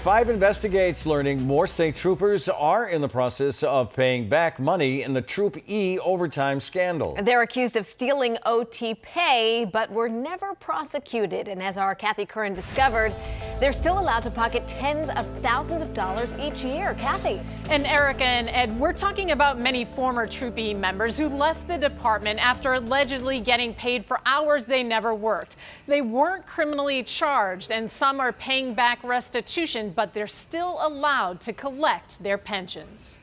5 Investigates learning more state troopers are in the process of paying back money in the Troop E overtime scandal. They're accused of stealing OT pay, but were never prosecuted. And as our Kathy Curran discovered, they're still allowed to pocket tens of thousands of dollars each year. Kathy. And Erica and Ed, we're talking about many former Troop E members who left the department after allegedly getting paid for hours they never worked. They weren't criminally charged, and some are paying back restitution, but they're still allowed to collect their pensions.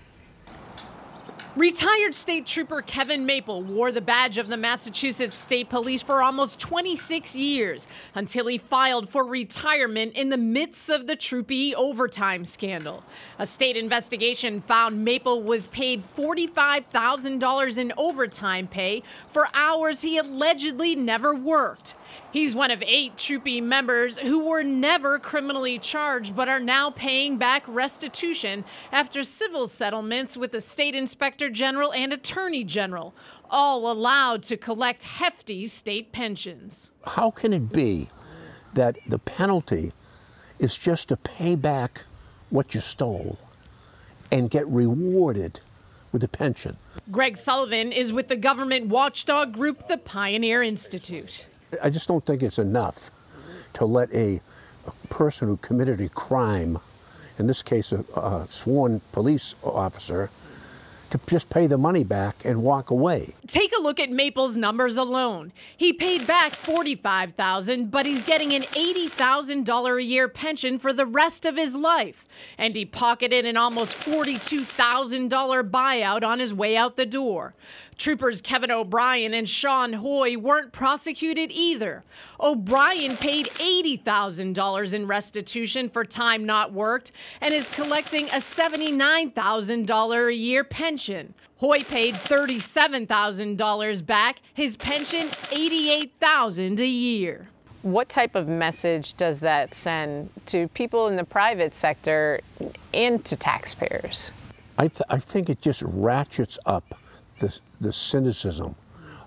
Retired State Trooper Kevin Maple wore the badge of the Massachusetts State Police for almost 26 years until he filed for retirement in the midst of the Troop E overtime scandal. A state investigation found Maple was paid $45,000 in overtime pay for hours he allegedly never worked. He's one of 8 Troop E members who were never criminally charged but are now paying back restitution after civil settlements with the state inspector general and attorney general, all allowed to collect hefty state pensions. How can it be that the penalty is just to pay back what you stole and get rewarded with a pension? Greg Sullivan is with the government watchdog group, the Pioneer Institute. I just don't think it's enough to let a person who committed a crime, in this case a sworn police officer, to just pay the money back and walk away. Take a look at Maple's numbers alone. He paid back $45,000, but he's getting an $80,000 a year pension for the rest of his life. And he pocketed an almost $42,000 buyout on his way out the door. Troopers Kevin O'Brien and Sean Hoy weren't prosecuted either. O'Brien paid $80,000 in restitution for time not worked and is collecting a $79,000 a year pension. Hoy paid $37,000 back, his pension $88,000 a year. What type of message does that send to people in the private sector and to taxpayers? I think it just ratchets up the cynicism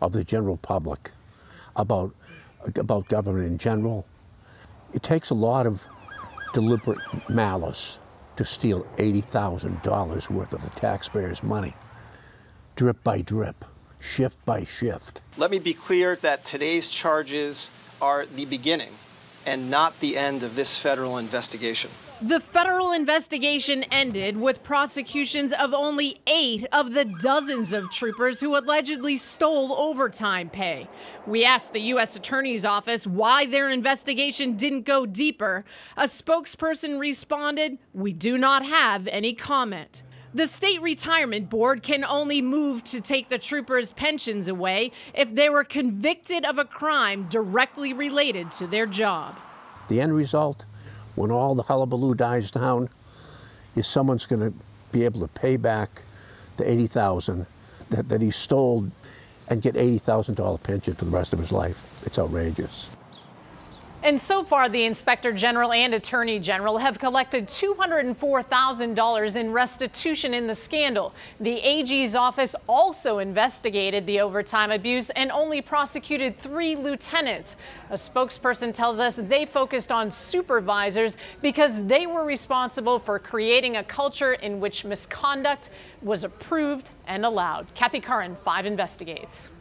of the general public about government in general. It takes a lot of deliberate malice to steal $80,000 worth of the taxpayers' money, drip by drip, shift by shift. Let me be clear that today's charges are the beginning and not the end of this federal investigation. The federal investigation ended with prosecutions of only 8 of the dozens of troopers who allegedly stole overtime pay. We asked the U.S. Attorney's Office why their investigation didn't go deeper. A spokesperson responded, "We do not have any comment." The State Retirement Board can only move to take the troopers' pensions away if they were convicted of a crime directly related to their job. The end result, when all the hullabaloo dies down, is someone's going to be able to pay back the $80,000 that he stole and get $80,000 pension for the rest of his life. It's outrageous. And so far, the Inspector General and Attorney General have collected $204,000 in restitution in the scandal. The AG's office also investigated the overtime abuse and only prosecuted 3 lieutenants. A spokesperson tells us they focused on supervisors because they were responsible for creating a culture in which misconduct was approved and allowed. Kathy Curran, 5 Investigates.